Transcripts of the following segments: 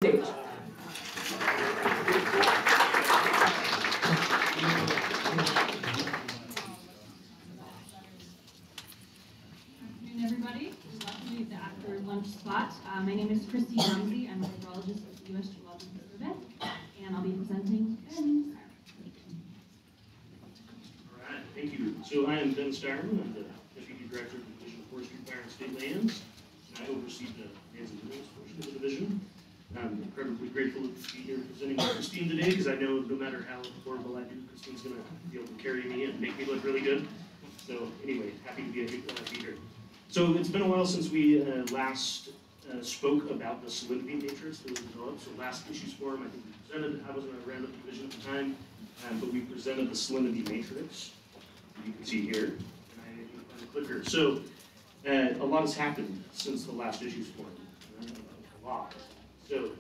Stage. Everybody, welcome to the after lunch spot. My name is Rumsey. I'm a hydrologist at the U.S. Geological Survey, and I'll be presenting Ben. All right, thank you. So I am Ben Stireman. I'm the Deputy Director of the Division of Forestry, Fire, and State Lands, and I oversee the lands and minerals portion of the division. I'm incredibly grateful to be here presenting with Christine today, because I know no matter how horrible I do, Christine's going to be able to carry me and make me look really good. So anyway, happy to be here. So it's been a while since we last spoke about the salinity matrix that was developed. So last issues forum, I think we presented, I wasn't around at the division at the time, but we presented the salinity matrix, you can see here. And I need to find the clicker. So a lot has happened since the last issues forum. A lot. So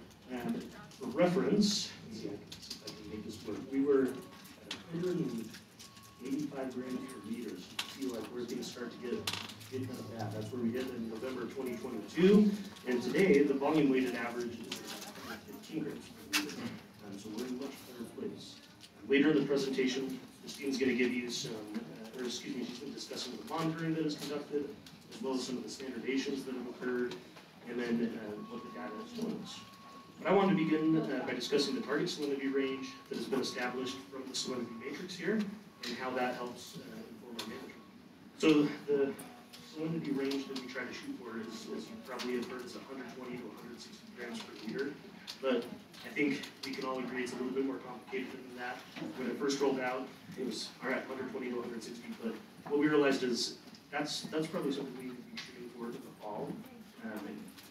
for reference, let's see if I can make this work. We were at 185 grams per liter. So you see like where things start to get kind of bad. That's where we hit in November 2022. And today, the volume weighted average is 15 grams per liter. So we're in a much better place. Later in the presentation, Christine's going to give you some, she's been discussing the monitoring that is conducted, as well as some of the standardizations that have occurred, and then what the data is telling us. But I wanted to begin by discussing the target salinity range that has been established from the salinity matrix here, and how that helps inform our management. So the salinity range that we try to shoot for is, as you probably have heard, is 120 to 160 grams per liter. But I think we can all agree it's a little bit more complicated than that. When it first rolled out, it was, all right, 120 to 160, but what we realized is that's probably something we would be shooting for in the fall.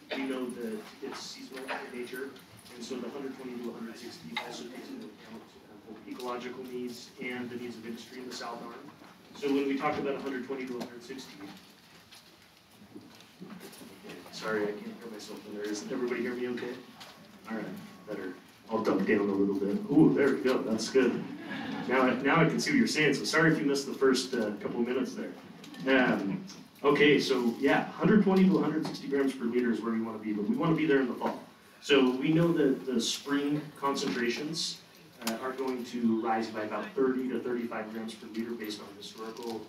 And we know that it's seasonal in nature, and so the 120 to 160 also takes into account both ecological needs and the needs of industry in the South Arm. So when we talk about 120 to 160, sorry, I can't hear myself in there. Is everybody hear me okay? All right, better. I'll duck down a little bit. Ooh, there we go. That's good. Now I can see what you're saying. So sorry if you missed the first couple of minutes there. Okay, so yeah, 120 to 160 grams per liter is where we want to be, but we want to be there in the fall. So we know that the spring concentrations are going to rise by about 30 to 35 grams per liter based on historical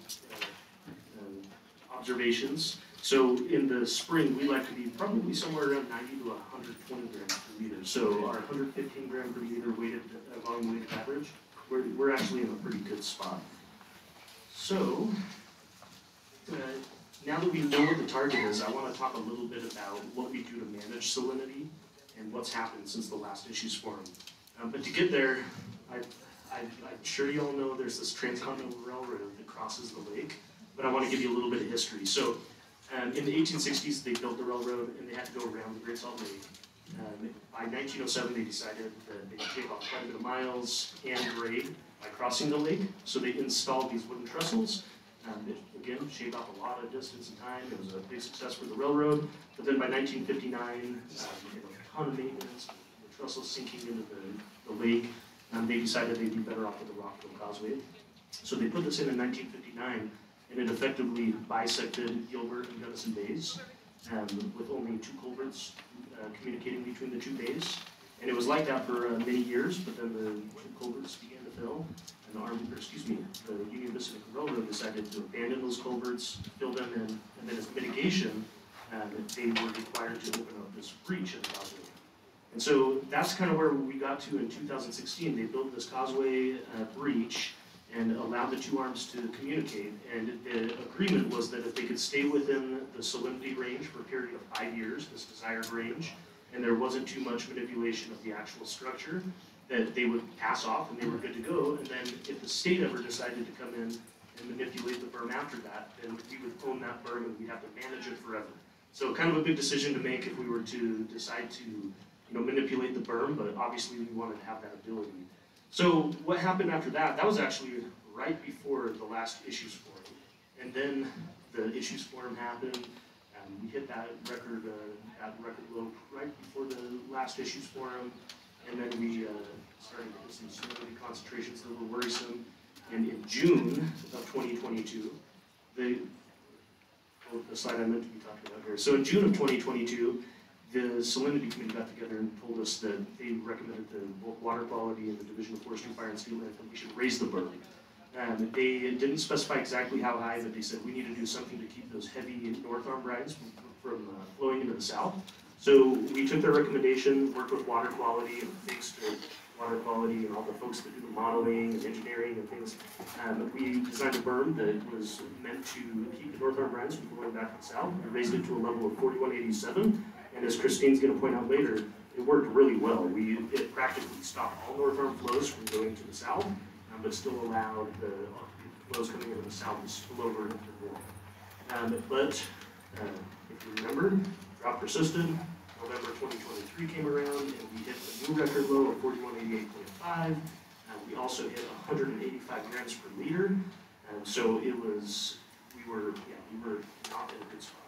observations. So in the spring, we like to be probably somewhere around 90 to 120 grams per liter. So our 115 gram per liter weighted volume weighted average, we're actually in a pretty good spot. So now that we know what the target is, I want to talk a little bit about what we do to manage salinity and what's happened since the last issues forum. But to get there, I'm sure you all know there's this transcontinental railroad that crosses the lake, but I want to give you a little bit of history. So in the 1860s, they built the railroad and they had to go around the Great Salt Lake. By 1907, they decided that they could shave off quite a bit of miles and grade by crossing the lake. So they installed these wooden trestles. Again, shaved off a lot of distance and time. It was a big success for the railroad. But then by 1959, they had a ton of maintenance, the trestles sinking into the lake. They decided they'd be better off with the Rockville Causeway. So they put this in 1959, and it effectively bisected Gilbert and Gunnison Bays with only two culverts communicating between the two bays. And it was like that for many years, but then the two culverts began to fill. And the Union Pacific Railroad decided to abandon those culverts, fill them in, and then as mitigation, they were required to open up this breach in the causeway. And so that's kind of where we got to in 2016. They built this causeway breach and allowed the two arms to communicate. And the agreement was that if they could stay within the salinity range for a period of 5 years, this desired range, and there wasn't too much manipulation of the actual structure, that they would pass off and they were good to go. And then if the state ever decided to come in and manipulate the berm after that, then we would own that berm and we'd have to manage it forever. So kind of a big decision to make if we were to decide to manipulate the berm, but obviously we wanted to have that ability. So what happened after that? That was actually right before the last issues forum. And then the issues forum happened. We hit that record low right before the last issues forum. And then we started to hit some salinity concentrations that were worrisome. And in June of 2022, the slide I meant to be talking about here. So in June of 2022, the salinity committee got together and told us that they recommended to both water quality and the Division of Forestry, Fire, and Steel that we should raise the berm. They didn't specify exactly how high, but they said we need to do something to keep those heavy north arm brines from flowing into the south. So we took their recommendation, worked with water quality, and thanks to water quality and all the folks that do the modeling and engineering and things, we designed a berm that was meant to keep the north arm brines from flowing back to the south. We raised it to a level of 4187, and as Christine's going to point out later, it worked really well. It practically stopped all north arm flows from going to the south, but still allowed the flows coming into the south to spill over into the north. If you remember, drought persisted. November 2023 came around, and we hit a new record low of 4188.5. We also hit 185 grams per liter. So it was, we were not in a good spot.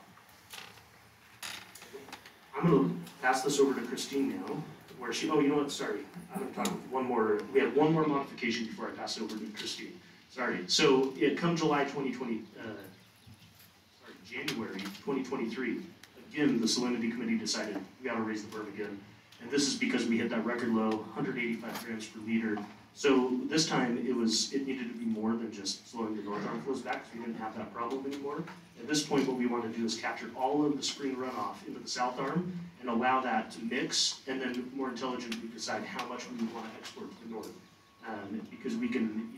I'm going to pass this over to Christine now, where she, oh, you know what, sorry. I'm going to talk one more, we have one more modification before I pass it over to Christine. Sorry. So come July 2020, January 2023, again, the salinity committee decided we got to raise the berm again. And this is because we hit that record low, 185 grams per liter. So this time it needed to be more than just slowing the north arm flows back, because we didn't have that problem anymore. At this point, what we want to do is capture all of the spring runoff into the south arm and allow that to mix, and then more intelligently decide how much we want to export to the north. Because we can,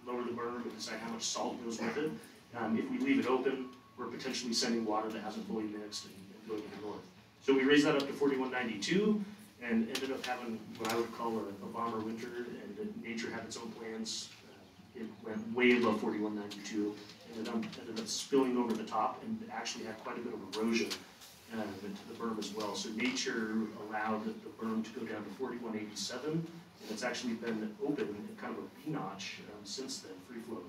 lower the berm and decide how much salt goes with it. If we leave it open, we're potentially sending water that hasn't fully mixed and going to the north. So we raised that up to 4192 and ended up having what I would call a bomber winter, and nature had its own plans. It went way above 4192, and it ended up spilling over the top and actually had quite a bit of erosion into the berm as well. So nature allowed the berm to go down to 4187, and it's actually been open in kind of a V notch since then, free flowing.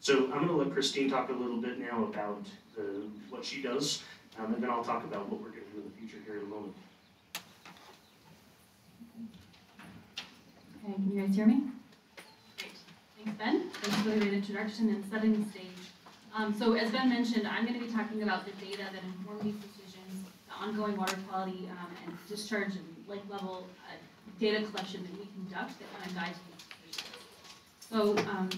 So I'm going to let Christine talk a little bit now about what she does, and then I'll talk about what we're going to do in the future here in a moment. Okay, can you guys hear me? Great. Thanks, Ben. Thanks for the great introduction and setting the stage. So as Ben mentioned, I'm going to be talking about the data that inform these decisions, the ongoing water quality and discharge and lake level data collection that we conduct that kind of guides these decisions. So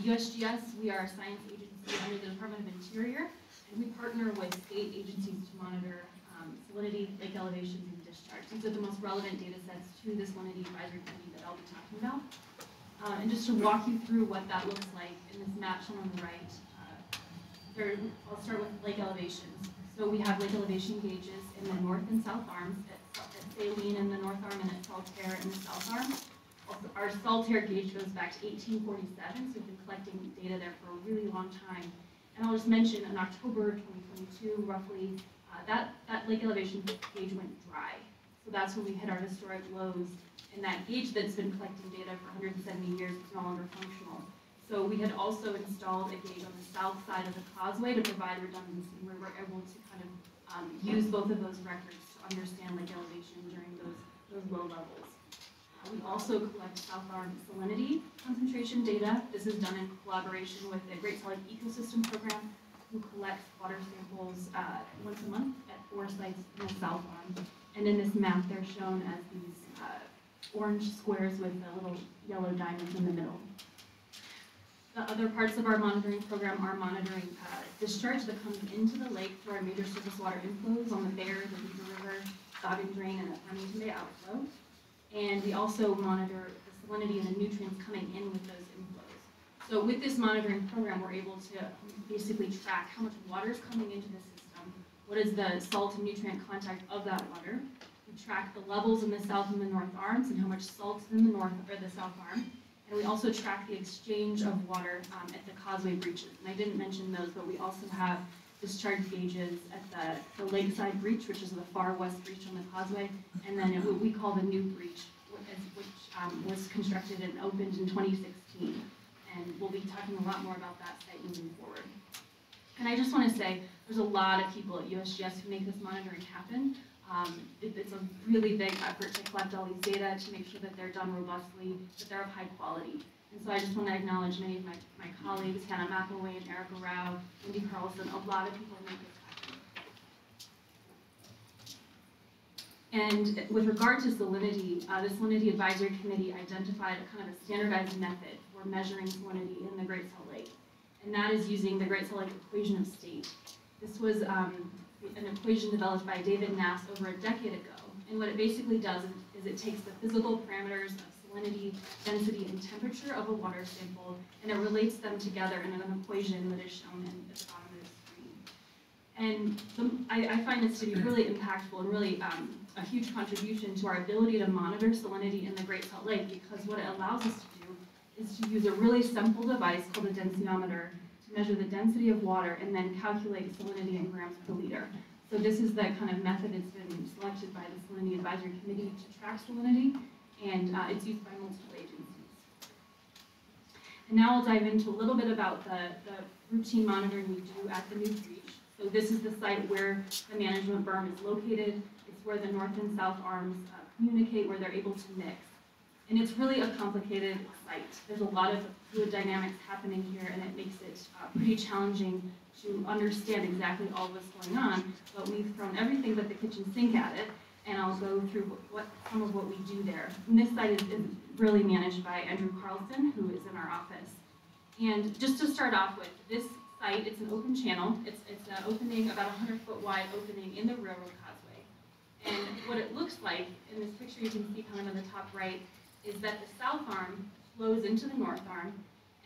USGS, we are a science agency under the Department of Interior, and we partner with state agencies to monitor salinity, lake elevations, and discharge. These are the most relevant data sets to the Salinity Advisory Committee that I'll be talking about. And just to walk you through what that looks like in this map shown on the right, I'll start with lake elevations. So we have lake elevation gauges in the north and south arms, at Saline in the north arm and at Saltaire in the south arm. Also, our Saltaire gauge goes back to 1847, so we've been collecting data there for a really long time. And I'll just mention in October 2022, roughly, that lake elevation gauge went dry. So that's when we hit our historic lows, and that gauge that's been collecting data for 170 years is no longer functional. So we had also installed a gauge on the south side of the causeway to provide redundancy, where we're able to kind of use both of those records to understand lake elevation during those low levels. We also collect South Arm salinity concentration data. This is done in collaboration with the Great Salt Lake Ecosystem Program, who collects water samples once a month at 4 sites in the South Arm. And in this map, they're shown as these orange squares with a little yellow diamond in the middle. The other parts of our monitoring program are monitoring discharge that comes into the lake through our major surface water inflows on the Bear, the Beaver River, Goggin Drain, and the Farmington Bay outflow. And we also monitor the salinity and the nutrients coming in with those inflows. So with this monitoring program, we're able to basically track how much water is coming into the system, what is the salt and nutrient contact of that water. We track the levels in the south and the north arms and how much salt is in the north or the south arm. And we also track the exchange of water at the causeway breaches. And I didn't mention those, but we also have discharge gauges at the lakeside breach, which is the far west breach on the causeway, and then what we call the new breach, which was constructed and opened in 2016. And we'll be talking a lot more about that site moving forward. And I just want to say, there's a lot of people at USGS who make this monitoring happen. It's a really big effort to collect all these data, to make sure that they're done robustly, that they're of high quality. And so I just want to acknowledge many of my colleagues, Hannah McElwain, Erica Rao, Wendy Carlson, a lot of people make this happen. And with regard to salinity, the Salinity Advisory Committee identified a kind of a standardized method for measuring salinity in the Great Salt Lake, and that is using the Great Salt Lake equation of state. This was an equation developed by David Nass over a decade ago, and what it basically does is it takes the physical parameters of salinity, density, and temperature of a water sample, and it relates them together in an equation that is shown at the bottom of the screen. And I find this to be really impactful and really a huge contribution to our ability to monitor salinity in the Great Salt Lake, because what it allows us to do is to use a really simple device called a densiometer to measure the density of water and then calculate salinity in grams per liter. So this is the kind of method that's been selected by the Salinity Advisory Committee to track salinity, and it's used by multiple agencies. And now I'll dive into a little bit about the routine monitoring we do at the New Breach. So this is the site where the management berm is located. It's where the north and south arms communicate, where they're able to mix. And it's really a complicated site. There's a lot of fluid dynamics happening here, and it makes it pretty challenging to understand exactly all what's going on. But we've thrown everything but the kitchen sink at it, and I'll go through some of what we do there. And this site is really managed by Andrew Carlson, who is in our office. And just to start off with, this site, it's an open channel. It's an opening, about 100-foot wide opening in the railroad causeway. And what it looks like, in this picture you can see kind of in the top right, is that the south arm flows into the north arm,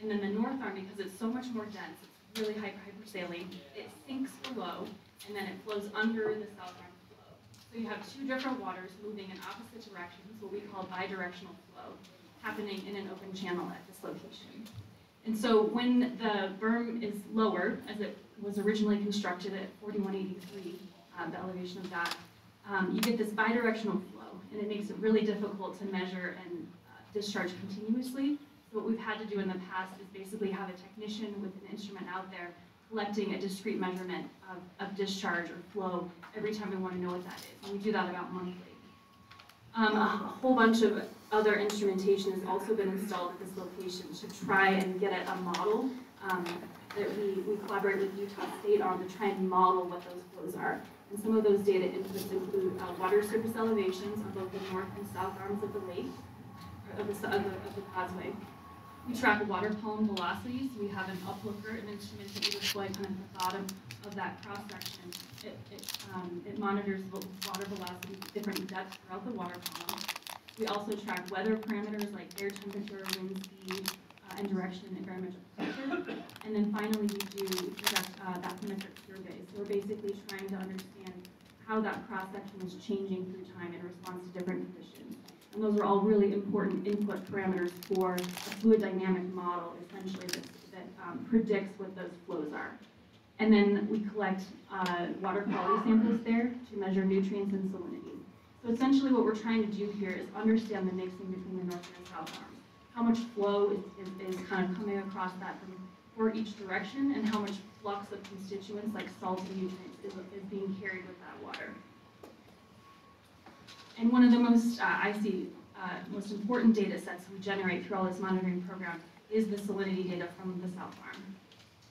and then the north arm, because it's so much more dense, it's really hypersaline, it sinks below, and then it flows under the south arm flow. So you have two different waters moving in opposite directions, what we call bidirectional flow, happening in an open channel at this location. And so when the berm is lower, as it was originally constructed at 4183, the elevation of that, you get this bidirectional flow, and it makes it really difficult to measure and discharge continuously. So what we've had to do in the past is basically have a technician with an instrument out there collecting a discrete measurement of discharge or flow every time we want to know what that is. And we do that about monthly. A whole bunch of other instrumentation has also been installed at this location to try and get at a model that we collaborate with Utah State on to try and model what those flows are. And some of those data inputs include water surface elevations on both the north and south arms of the lake, of the causeway. We track water column velocities. We have an uplooker, an instrument that we deploy kind of at the bottom of that cross section. It monitors water velocity at different depths throughout the water column. We also track weather parameters like air temperature, wind speed, and direction, and barometric pressure. And then finally, we conduct bathymetric surveys. So we're basically trying to understand how that cross section is changing through time in response to different conditions. And those are all really important input parameters for a fluid dynamic model, essentially, that predicts what those flows are. And then we collect water quality samples there to measure nutrients and salinity. So essentially what we're trying to do here is understand the mixing between the north and south arms. How much flow is kind of coming across that for each direction, and how much flux of constituents like salt and nutrients is being carried with that water. And one of the most, most important data sets we generate through all this monitoring program is the salinity data from the south arm.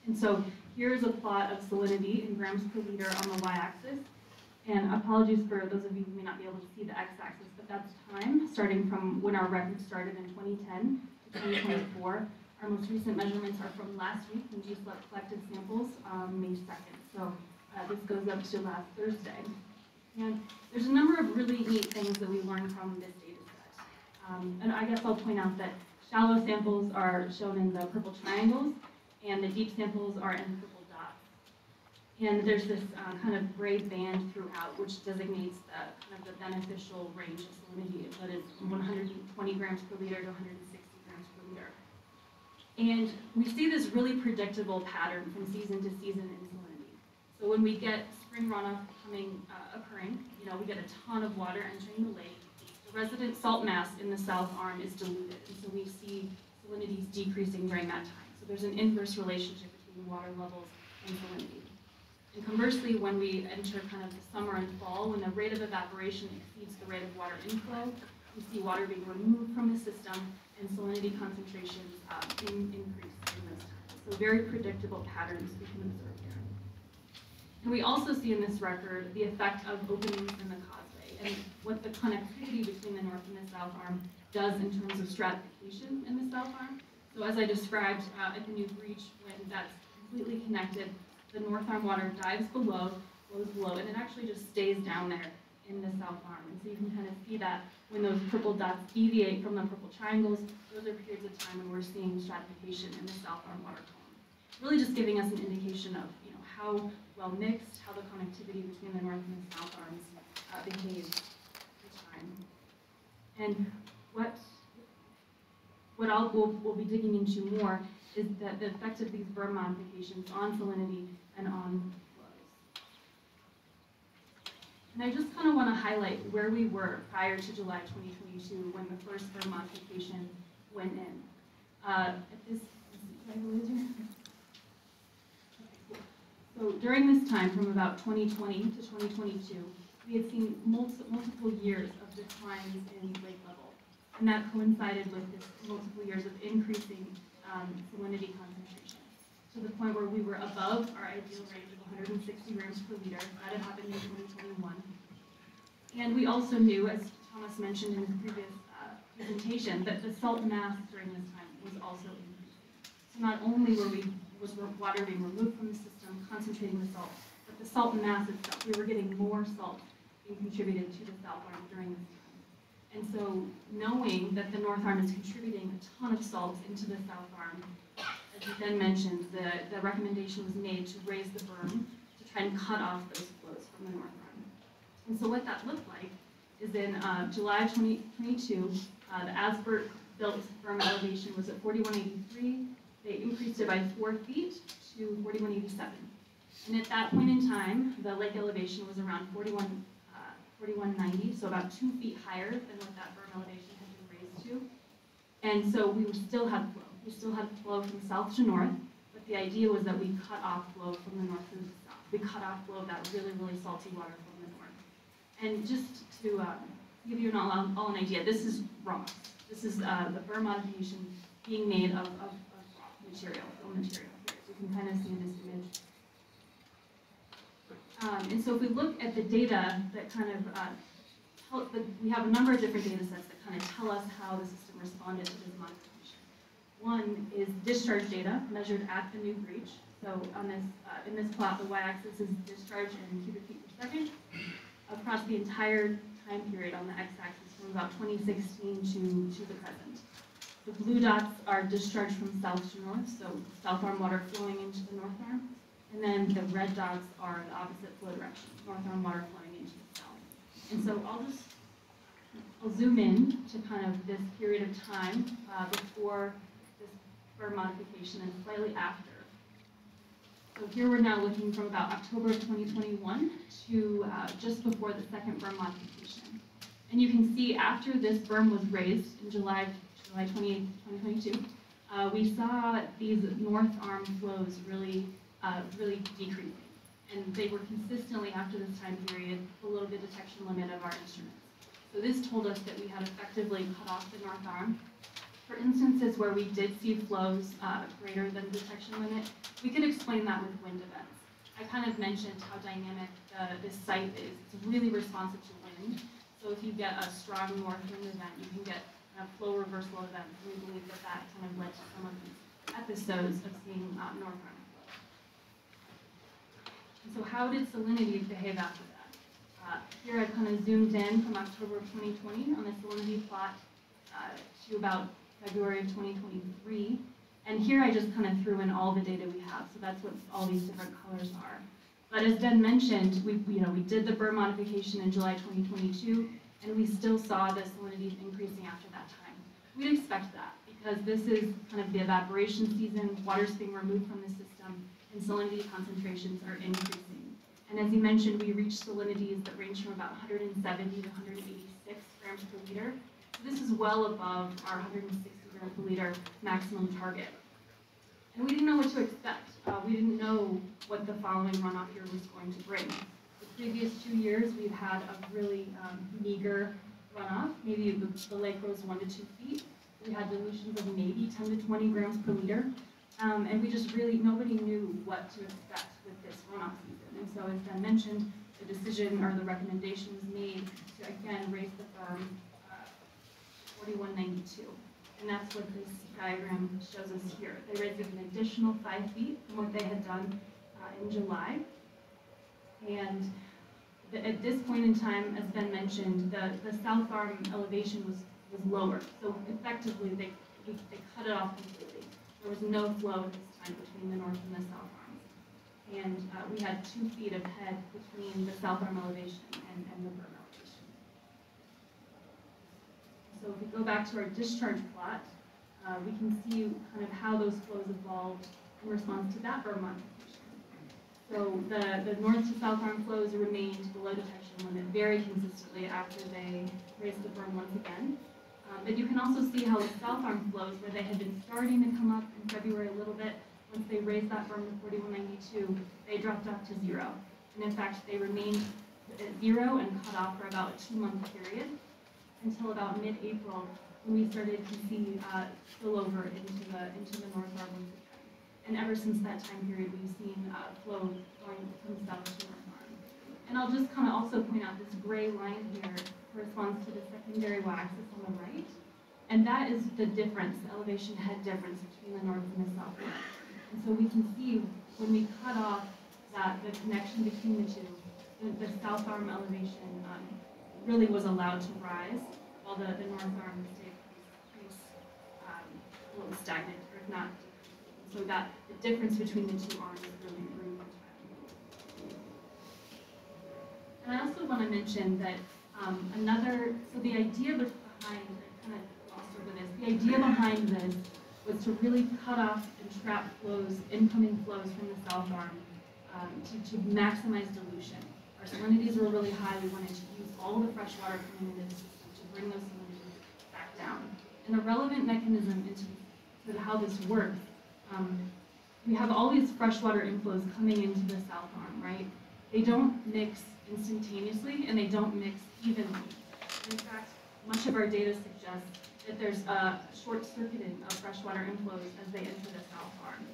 And so here's a plot of salinity in grams per liter on the y-axis. And apologies for those of you who may not be able to see the x-axis, but that's time, starting from when our record started in 2010 to 2024. Our most recent measurements are from last week when GSLEP collected samples on May 2nd. So this goes up to last Thursday. And there's a number of really neat things that we learned from this data set. And I guess I'll point out that shallow samples are shown in the purple triangles, and the deep samples are in purple dots. And there's this kind of gray band throughout, which designates the kind of the beneficial range of salinity, that is 120 grams per liter to 160 grams per liter. And we see this really predictable pattern from season to season in salinity. So when we get spring runoff occurring, we get a ton of water entering the lake. The resident salt mass in the south arm is diluted, and so we see salinities decreasing during that time. So there's an inverse relationship between water levels and salinity. And conversely, when we enter kind of the summer and fall, when the rate of evaporation exceeds the rate of water inflow, we see water being removed from the system and salinity concentrations increase in those times. So very predictable patterns we can observe here. And we also see in this record the effect of openings in the causeway. waterway and what the connectivity between the north and the south arm does in terms of stratification in the south arm. So as I described at the new breach, when that's completely connected, the north arm water dives below, flows below, and it actually just stays down there in the south arm. And so you can kind of see that when those purple dots deviate from the purple triangles, those are periods of time when we're seeing stratification in the south arm water column. Really just giving us an indication of how well mixed, how the connectivity between the north and the south arms behaves each time. And what we'll be digging into more is that the effect of these berm modifications on salinity and on flows. And I just kind of want to highlight where we were prior to July 2022 when the first berm modification went in. At this, so during this time, from about 2020 to 2022, we had seen multiple years of declines in lake level. And that coincided with this multiple years of increasing salinity concentration, to the point where we were above our ideal range of 160 grams per liter. That had happened in 2021. And we also knew, as Thomas mentioned in his previous presentation, that the salt mass during this time was also increasing. So not only was water being removed from the system, concentrating the salt, but the salt mass itself, we were getting more salt being contributed to the south arm during this time. And so knowing that the north arm is contributing a ton of salt into the south arm, as you then mentioned, the recommendation was made to raise the berm to try and cut off those flows from the north arm. And so what that looked like is in July 2022, the Asbert built berm elevation was at 4183. They increased it by 4 feet to 4187. And at that point in time, the lake elevation was around 4190, so about 2 feet higher than what that berm elevation had been raised to. And so we still had flow. We still had flow from south to north, but the idea was that we cut off flow from the north to the south. We cut off flow of that really, really salty water from the north. And just to give you all an idea, this is rock. This is the berm modification being made of rock material, film material. So you can kind of see this image. And so if we look at the data that kind of we have a number of different data sets that kind of tell us how the system responded to this modification. One is discharge data measured at the new breach. So on this, in this plot, the y-axis is discharge in cubic feet per second across the entire time period on the x-axis from about 2016 to the present. The blue dots are discharge from south to north, so south arm water flowing into the north arm. And then the red dots are the opposite flow direction, north arm water flowing into the south. And so I'll zoom in to kind of this period of time before this berm modification and slightly after. So here we're now looking from about October of 2021 to just before the second berm modification. And you can see after this berm was raised in July 28, 2022, we saw these north arm flows really decreasing. And they were consistently, after this time period, below the detection limit of our instruments. So this told us that we had effectively cut off the north arm. For instances where we did see flows greater than the detection limit, we could explain that with wind events. I kind of mentioned how dynamic this site is. It's really responsive to wind. So if you get a strong north wind event, you can get a flow reversal event. We believe that that kind of led to some of these episodes of seeing north arm. So how did salinity behave after that? Here I've kind of zoomed in from October of 2020 on the salinity plot to about February of 2023. And here I just kind of threw in all the data we have. So that's what all these different colors are. But as Ben mentioned, we did the berm modification in July 2022, and we still saw the salinity increasing after that time. We'd expect that because this is kind of the evaporation season, water's being removed from the system, and salinity concentrations are increasing. And as you mentioned, we reached salinities that range from about 170 to 186 grams per liter. So this is well above our 160 grams per liter maximum target. And we didn't know what to expect. We didn't know what the following runoff year was going to bring. The previous 2 years, we've had a really meager runoff. Maybe the lake rose 1 to 2 feet. We had dilutions of maybe 10 to 20 grams per liter. And we just nobody knew what to expect with this runoff season. And so as Ben mentioned, the decision or the recommendation was made to again raise the berm 4192. And that's what this diagram shows us here. They raised it an additional 5 feet from what they had done in July. And at this point in time, as Ben mentioned, the south arm elevation was lower. So effectively, they cut it off completely. There was no flow this time between the north and the south arms. And we had 2 feet of head between the south arm elevation and the berm elevation. So if we go back to our discharge plot, we can see kind of how those flows evolved in response to that berm modification. So the north to south arm flows remained below detection limit very consistently after they raised the berm once again. But you can also see how the south arm flows, where they had been starting to come up in February a little bit, once they raised that berm to 4192, they dropped off to 0. And in fact, they remained at 0 and cut off for about a 2-month period until about mid-April, when we started to see spillover into the north arm once again. And ever since that time period, we've seen flow going from south to north arm. And I'll just kind of also point out this gray line here corresponds to the secondary y-axis on the right. And that is the difference, the elevation head difference between the north and the south arm. And so we can see when we cut off the connection between the two, the south arm elevation really was allowed to rise, while the north arm stayed pretty a little stagnant, or if not. So that the difference between the two arms is really much higher. And I also want to mention that so the idea behind, I kind of glossed over this, the idea behind this was to really cut off and trap flows, incoming flows from the south arm to maximize dilution. Our salinities were really high. We wanted to use all the fresh water coming into the system to bring those salinities back down. And a relevant mechanism into how this works, we have all these freshwater inflows coming into the south arm, right? They don't mix instantaneously, and they don't mix evenly. In fact, much of our data suggests that there's a short-circuiting of freshwater inflows as they enter the south arm.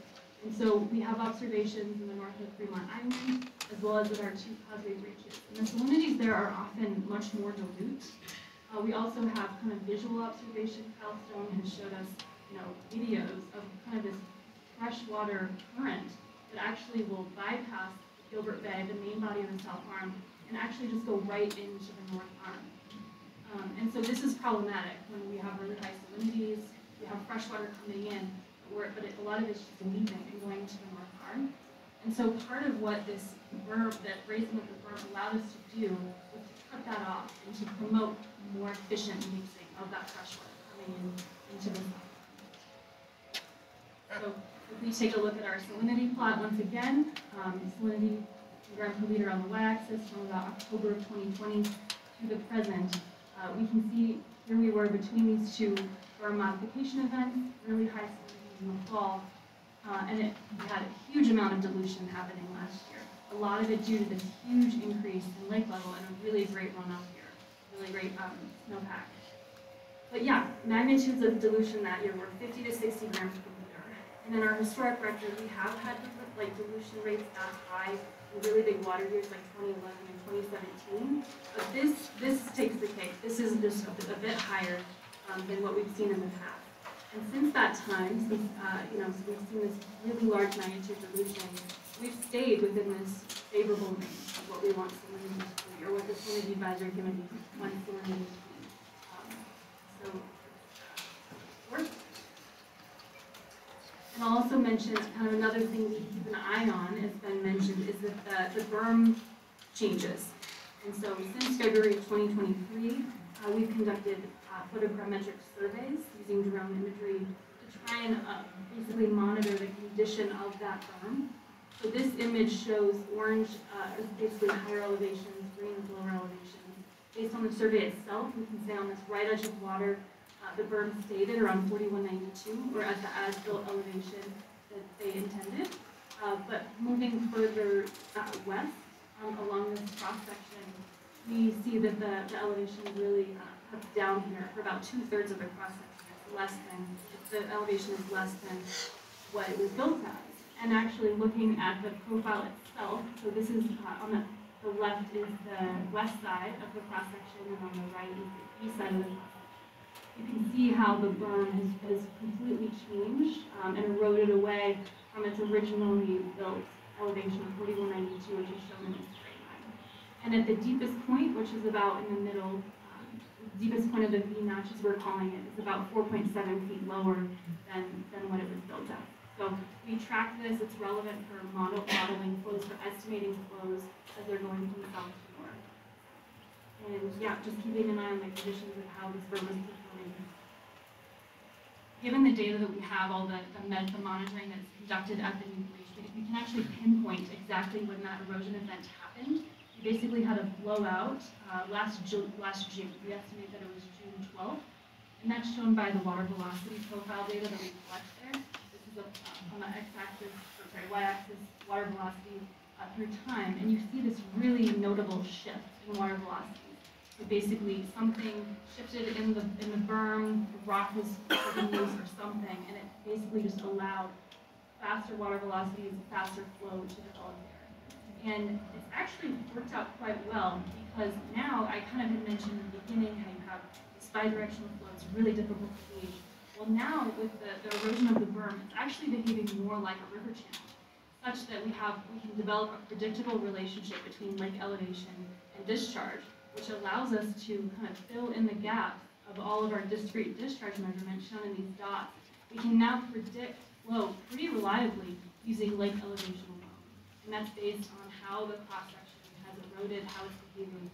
And so we have observations in the north of Fremont Island, as well as at our 2 causeway breaches. And the salinities there are often much more dilute. We also have kind of visual observation. Kyle Stone has showed us, videos of kind of this freshwater current that actually will bypass Gilbert Bay, the main body of the south arm, and actually just go right into the north arm. And so this is problematic when we have really high salinities, we have fresh water coming in, but a lot of it's just leaving and going to the north arm. And so part of what this berm, that raising of the berm allowed us to do was to cut that off and to promote more efficient mixing of that fresh water coming into the south arm. So if we take a look at our salinity plot once again, salinity gram per liter on the y-axis from about October of 2020 to the present, we can see here we were between these two berm modification events, really high salinity in the fall, and we had a huge amount of dilution happening last year. A lot of it due to this huge increase in lake level and a really great runoff here, really great snowpack. But yeah, magnitudes of dilution that year were 50 to 60 grams per liter. And in our historic record, we have had dilution rates that high in really big water years like 2011 and 2017. But this takes the cake. This is just a bit higher than what we've seen in the past. And since that time, since so we've seen this really large magnitude dilution, we've stayed within this favorable range of what we want salinity to be, or what the salinity advisory committee wants salinity to be. So works. And I'll also mention kind of another thing to keep an eye on, as Ben mentioned, is that the berm changes. And so since February of 2023, we've conducted photogrammetric surveys using drone imagery to try and basically monitor the condition of that berm. So this image shows orange is basically higher elevations, green is lower elevations. Based on the survey itself, we can say on this right edge of water, the berm stayed at around 4192, or at the as-built elevation that they intended. But moving further west along this cross-section, we see that the elevation really cuts down here for about 2/3 of the cross-section. It's less than, the elevation is less than what it was built as. And actually looking at the profile itself, so this is on the The left is the west side of the cross-section, and on the right is the east side of the cross-section. You can see how the berm has completely changed and eroded away from its originally built elevation of 4192, which is shown in this straight line. And at the deepest point, which is about in the middle, the deepest point of the V-notch, as we're calling it, is about 4.7 feet lower than what it was built at. So we track this, it's relevant for modeling flows, for estimating flows as they're going from south to north. And yeah, just keeping an eye on the conditions of how this berm is performing. Given the data that we have, all the monitoring that's conducted at the new breach, we can actually pinpoint exactly when that erosion event happened. We basically had a blowout last June. We estimate that it was June 12th, and that's shown by the water velocity profile data that we collect there. This is on the x-axis, y-axis, water velocity through time, and you see this really notable shift in water velocity. So basically, something shifted in the berm, the rock was loose or something, and it basically just allowed faster water velocities, faster flow to develop there. And it's actually worked out quite well, because now, I kind of had mentioned in the beginning how you have this bidirectional flow, it's really difficult to gauge. Well, now with the erosion of the berm, it's actually behaving more like a river channel, such that we can develop a predictable relationship between lake elevation and discharge, which allows us to kind of fill in the gaps of all of our discrete discharge measurements shown in these dots. We can now predict flow pretty reliably using lake elevation alone. And that's based on how the cross-section has eroded, how it's behaving,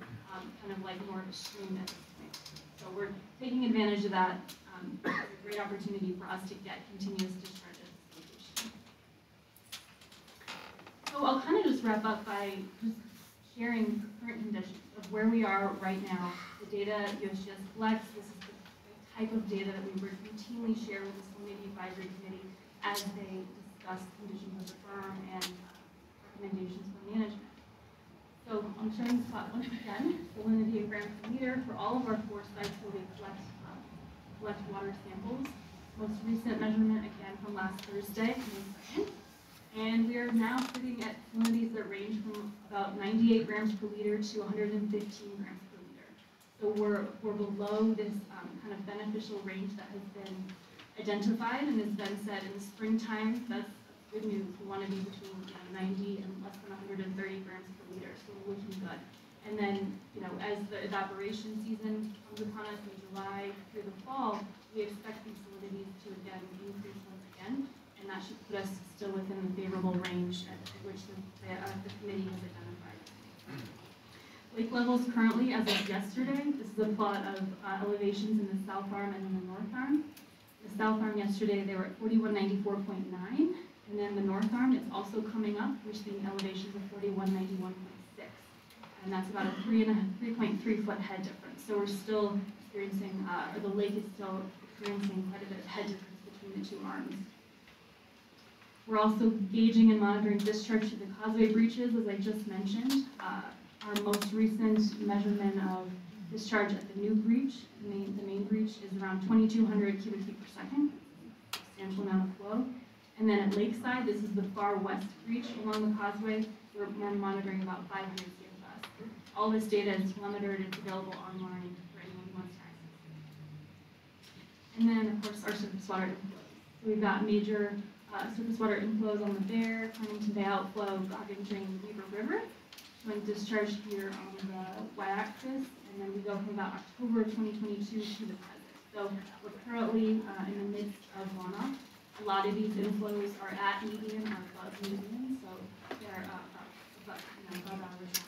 kind of like more of a stream at this point. So we're taking advantage of that. It's a great opportunity for us to get continuous discharge at this location. So I'll kind of just wrap up by just sharing current conditions of where we are right now. The data USGS collects, this is the type of data that we routinely share with the Salinity Advisory Committee as they discuss conditions of the berm and recommendations for management. So I'm showing spot once again, salinity in grams per liter for all of our 4 sites where we collect water samples. Most recent measurement, again, from last Thursday, May 2nd. And we are now sitting at salinities that range from about 98 grams per liter to 115 grams per liter. So we're below this kind of beneficial range that has been identified and has been said in the springtime. That's good news. We want to be between 90 and less than 130 grams per liter, so we're looking good. And then, as the evaporation season comes upon us in July through the fall, we expect these salinities to again increase once again. And that should put us still within the favorable range at which the committee has identified. Lake levels currently, as of yesterday, this is a plot of elevations in the south arm and in the north arm. The south arm yesterday, they were at 4194.9, and then the north arm is also coming up, reaching elevations of 4191.6. And that's about a 3.3 foot head difference. So we're still experiencing, or the lake is still experiencing quite a bit of head difference between the two arms. We're also gauging and monitoring discharge to the causeway breaches, as I just mentioned. Our most recent measurement of discharge at the new breach, the main breach, is around 2,200 cubic feet per second, substantial amount of flow. And then at Lakeside, this is the far west breach along the causeway, we're monitoring about 500 CFS. All this data is monitored and available online for anyone who wants to access it. And then, of course, our surface water inflows. So we've got major surface water inflows on the Bear, Farmington Bay outflow, Goggin Drain, Weaver River, showing discharge here on the y-axis, and then we go from about October of 2022 to the present. So we're currently in the midst of runoff. A lot of these inflows are at median or above median, so they're above average.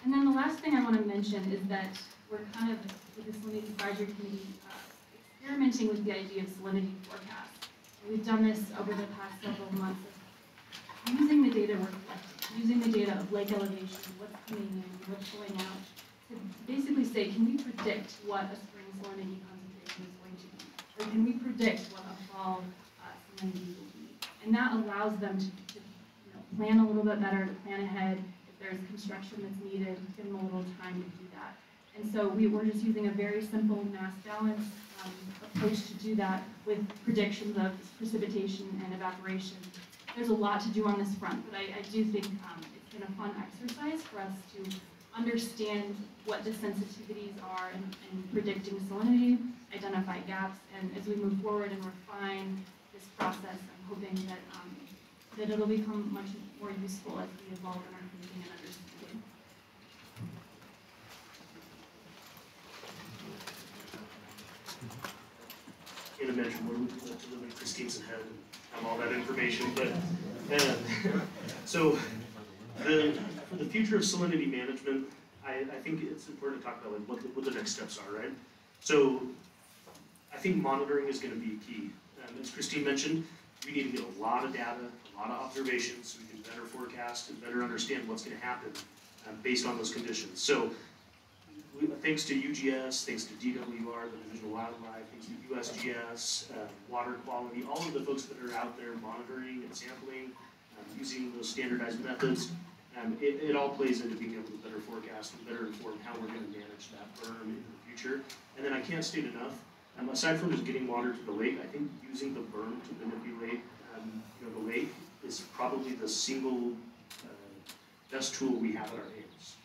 And then the last thing I want to mention is that we're kind of, with the Salinity Advisory Committee, experimenting with the idea of salinity forecasts. We've done this over the past several months of using the data we're collecting, using the data of lake elevation, what's coming in, what's going out, to basically say, can we predict what a spring salinity concentration is going to be? Or can we predict what a fall salinity will be? And that allows them to plan a little bit better, to plan ahead. If there's construction that's needed, give them a little time to do that. And so we're just using a very simple mass balance approach to do that with predictions of precipitation and evaporation. There's a lot to do on this front, but I do think it's been a fun exercise for us to understand what the sensitivities are in predicting salinity, identify gaps, and as we move forward and refine this process, I'm hoping that that it'll become much more useful as we evolve in our thinking and understanding. Can't imagine what we would have to live in Christine's head and have all that information, but so for the future of salinity management, I think it's important to talk about like what the next steps are, right? So I think monitoring is going to be key. As Christine mentioned, we need to get a lot of data, a lot of observations, so we can better forecast and better understand what's going to happen based on those conditions. So thanks to UGS, thanks to DWR, the Division of Wildlife, thanks to USGS, water quality, all of the folks that are out there monitoring and sampling, using those standardized methods, it all plays into being able to better forecast and better inform how we're going to manage that burn in the future. And then I can't state enough, aside from just getting water to the lake, I think using the berm to manipulate the lake is probably the single best tool we have at our hands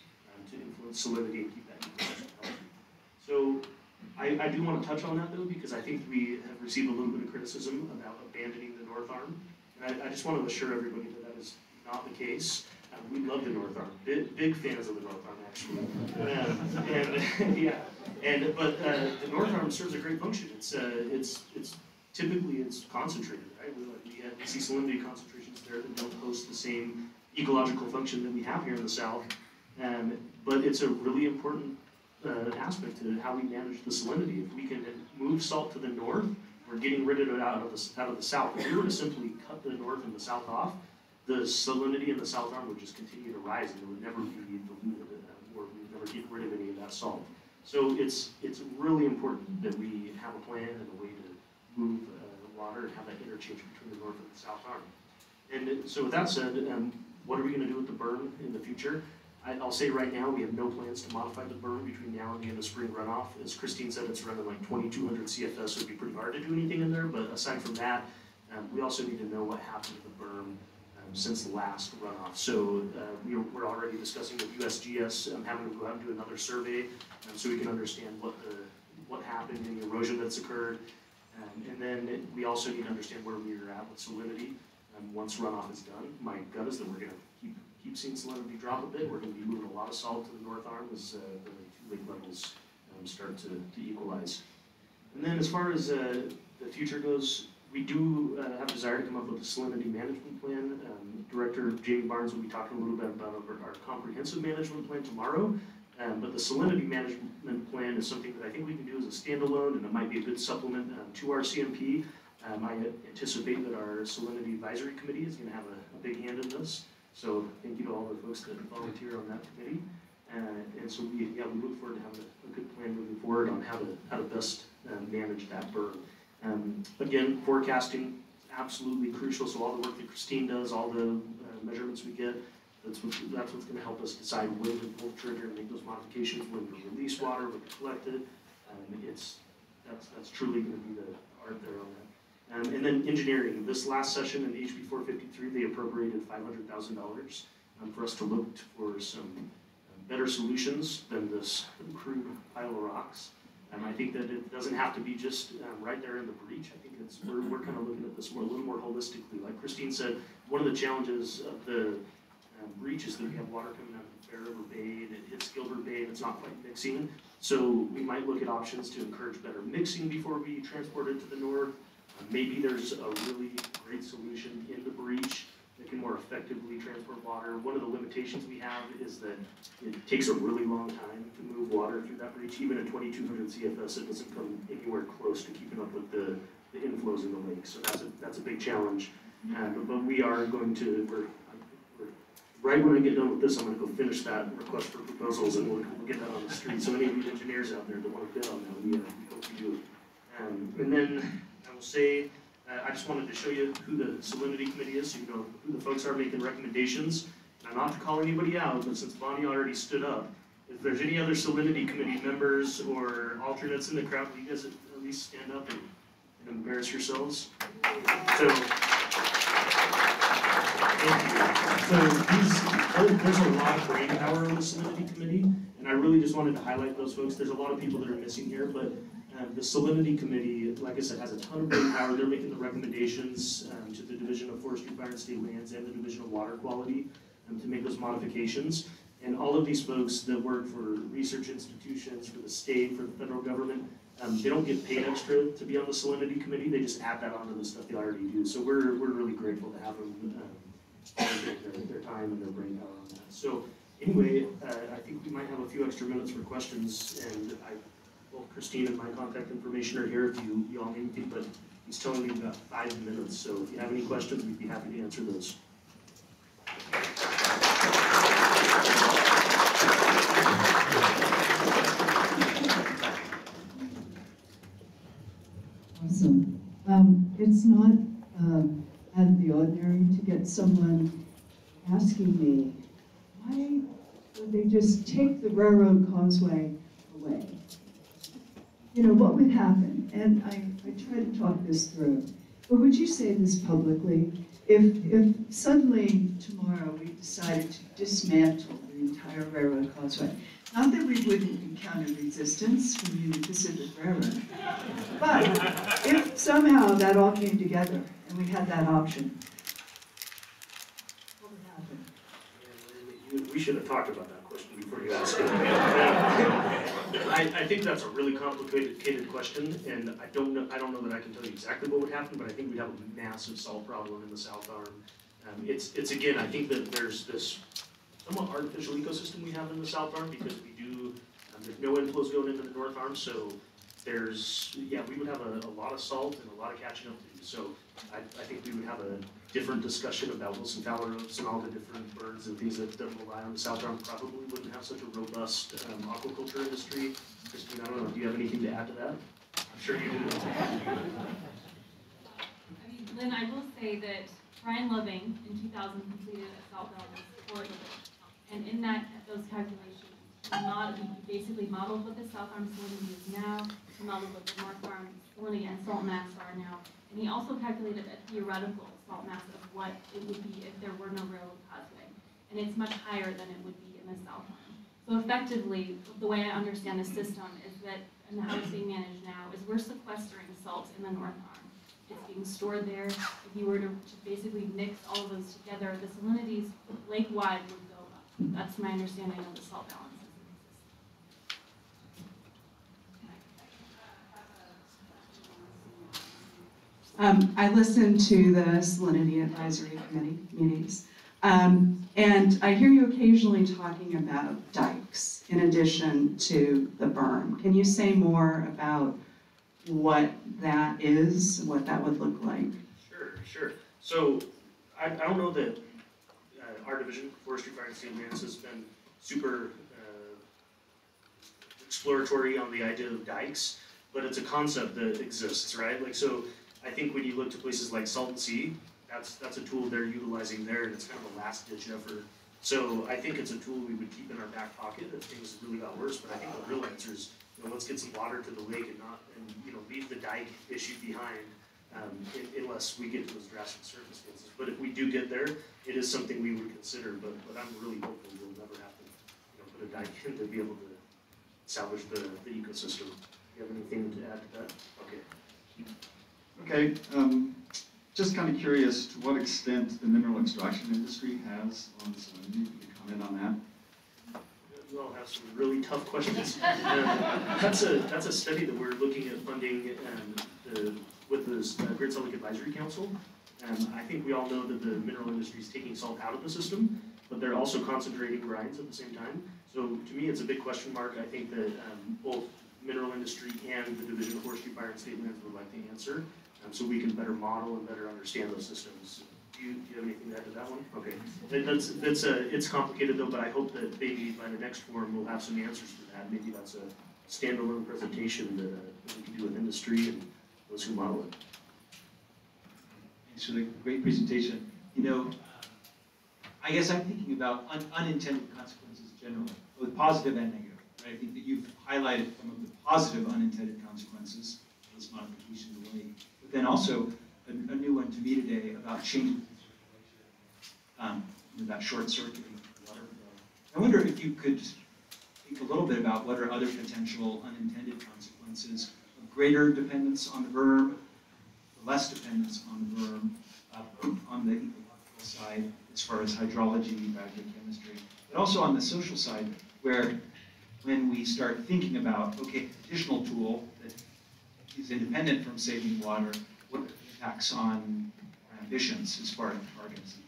to influence salinity and keep that ecosystem healthy. So I do want to touch on that though, because I think we have received a little bit of criticism about abandoning the North Arm. And I just want to assure everybody that that is not the case. We love the North Arm. Big fans of the North Arm, actually. But the North Arm serves a great function. It's typically concentrated, right? We see salinity concentrations there that don't host the same ecological function that we have here in the South. But it's a really important aspect to how we manage the salinity. If we can move salt to the north, we're getting rid of it out of the south. If we were to simply cut the north and the south off, the salinity in the South Arm would just continue to rise, and it would never be diluted, or we'd never get rid of any of that salt. So it's really important that we have a plan and a way to move water and have that interchange between the North and the South Arm. And so with that said, what are we going to do with the berm in the future? I'll say right now we have no plans to modify the berm between now and the end of spring runoff. As Christine said, it's running like 2,200 CFS, so it'd be pretty hard to do anything in there. But aside from that, we also need to know what happened to the berm since the last runoff. So we're already discussing with USGS having to go out and do another survey so we can understand what happened in the erosion that's occurred. And then we also need to understand where we are at with salinity once runoff is done. My gut is that we're going to keep seeing salinity drop a bit. We're going to be moving a lot of salt to the North Arm as the lake levels start to equalize. And then as far as the future goes, we do have a desire to come up with a salinity management plan. Director Jamie Barnes will be talking a little bit about our comprehensive management plan tomorrow. But the salinity management plan is something that I think we can do as a standalone, and it might be a good supplement to our CMP. I anticipate that our salinity advisory committee is going to have a big hand in this. So thank you to all the folks that volunteer on that committee. And so we look forward to having a good plan moving forward on how to best manage that burn. Again, forecasting is absolutely crucial. So all the work that Christine does, all the measurements we get, that's what's going to help us decide when to pull the trigger and make those modifications, when to release water, when to collect it. That's truly going to be the art there on that. And then engineering. This last session in HB 453, they appropriated $500,000 for us to look for some better solutions than this crude pile of rocks. I think that it doesn't have to be just right there in the breach. I think we're kind of looking at this a little more holistically. Like Christine said, one of the challenges of the breach is that we have water coming out of Bear River Bay and it hits Gilbert Bay and it's not quite mixing. So we might look at options to encourage better mixing before we transport it to the north. Maybe there's a really great solution in the breach that can more effectively transport water. One of the limitations we have is that it takes a really long time to move water through that breach. Even at 2,200 CFS, it doesn't come anywhere close to keeping up with the inflows in the lake. So that's a big challenge. But we are going to, we're right when I get done with this, I'm going to go finish that request for proposals, and we'll get that on the street. So any of you engineers out there that want to bid on that, we hope you do. And then I will say, I just wanted to show you who the salinity committee is, so you know who the folks are making recommendations. And not to call anybody out, but since Bonnie already stood up, if there's any other salinity committee members or alternates in the crowd, will you guys at least stand up and embarrass yourselves. So, there's a lot of brain power on the Salinity Committee, and I really just wanted to highlight those folks. There's a lot of people that are missing here, but the Salinity Committee, like I said, has a ton of brain power. They're making the recommendations to the Division of Forestry, Fire, and State Lands and the Division of Water Quality to make those modifications. And all of these folks that work for research institutions, for the state, for the federal government, they don't get paid extra to be on the Salinity Committee. They just add that onto the stuff they already do. So we're really grateful to have them their time and their brain power on that. So anyway, I think we might have a few extra minutes for questions, and both Christine and my contact information are here if you all need anything, but he's telling me about 5 minutes, so if you have any questions, we'd be happy to answer those. Awesome. It's not out of the ordinary to get someone asking me, why would they just take the railroad causeway away? You know, what would happen? And I try to talk this through. But would you say this publicly? If suddenly tomorrow we decided to dismantle the entire railroad causeway, not that we wouldn't encounter resistance from the Pacific Railroad, but if somehow that all came together and we had that option, what would happen? We should have talked about that question before you asked it. I think that's a really complicated question, and I don't know that I can tell you exactly what would happen, but I think we'd have a massive salt problem in the South Arm. It's again, I think that there's this somewhat artificial ecosystem we have in the South Arm because we do, there's no inflows going into the North Arm, so we would have a lot of salt and a lot of catching up to do. So I think we would have a different discussion about Wilson Fowler Oaks and all the different birds and things that rely on the South Arm. Probably wouldn't have such a robust aquaculture industry. Christine, I don't know, do you have anything to add to that? I'm sure you do. I mean, Lynn, I will say that Brian Loving in 2000 completed a salt balance for the lake. And in those calculations, he basically modeled what the South Arm salinity is now, he modeled what the North Arm salinity and salt mass are now, and he also calculated a theoretical salt mass of what it would be if there were no railroad causeway. And it's much higher than it would be in the South Arm. So effectively, the way I understand the system is that, and how it's being managed now, is we're sequestering salt in the North Arm. It's being stored there. If you were to basically mix all of those together, the salinities lake-wide would go up. That's my understanding of the salt balances. I listened to the Salinity Advisory Committee meetings, and I hear you occasionally talking about dikes in addition to the berm. Can you say more about what that is, what that would look like? Sure. So I don't know that our division, Forestry, Fire, and State Lands, has been super exploratory on the idea of dikes, but it's a concept that exists, right? Like, so I think when you look to places like Salton Sea, that's a tool they're utilizing there, and it's kind of a last-ditch effort. So I think it's a tool we would keep in our back pocket if things really got worse. But I think the real answer is, let's get some water to the lake and leave the dike issue behind, unless we get to those drastic circumstances. But if we do get there, it is something we would consider. But I'm really hopeful we'll never have to, put a dike in to be able to salvage the ecosystem. Do you have anything to add to that? Okay. Okay. Just kind of curious to what extent the mineral extraction industry has on salinity. Could you comment on that? You all have some really tough questions. That's a study that we're looking at funding with the Great Salt Lake Advisory Council. I think we all know that the mineral industry is taking salt out of the system, but they're also concentrating brines at the same time. So to me, it's a big question mark. I think that both mineral industry and the Division of Forestry, Fire, and State Lands would like the answer, so we can better model and better understand those systems. Do you have anything to add to that one? Okay, it's complicated though, but I hope that maybe by the next forum we'll have some answers to that. Maybe that's a standalone presentation that we can do with industry and those who model it. Thanks for the great presentation. I guess I'm thinking about unintended consequences generally, both positive and negative. Right? I think that you've highlighted some of the positive unintended consequences of this modification of the lake. then also a new one to me today about changing that short circuiting water flow. I wonder if you could just think a little bit about what are other potential unintended consequences of greater dependence on the berm, less dependence on the berm, on the ecological side as far as hydrology, biogeochemistry, but also on the social side, where when we start thinking about, okay, additional tool that is independent from saving water, what impacts on our ambitions as far as targets and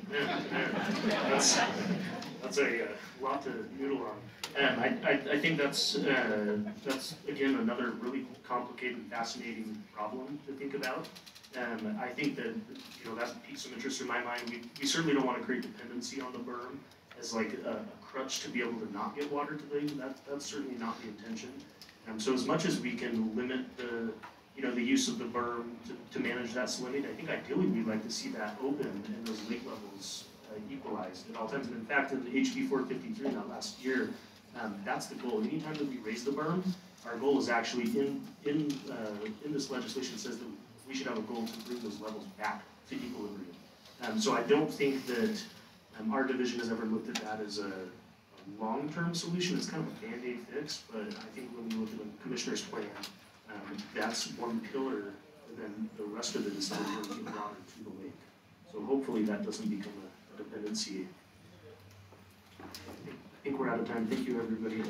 things like that. That's a lot to noodle on. I think that's again another really complicated and fascinating problem to think about. I think that that piques some interest in my mind. We certainly don't want to create dependency on the berm as like a crutch to be able to not get water to things. That's certainly not the intention. So as much as we can limit the use of the berm to manage that salinity, I think ideally we'd like to see that open and those lake levels equalized at all times. And in fact, in the HB 453, that last year, that's the goal. Anytime that we raise the berm, our goal is actually in this legislation says that we should have a goal to bring those levels back to equilibrium. So I don't think that our division has ever looked at that as a long-term solution. It's kind of a band-aid fix, but I think when we look at the commissioner's plan, that's one pillar, and then the rest of it is still bringing water to the lake. So hopefully that doesn't become a dependency. I think we're out of time. Thank you, everybody.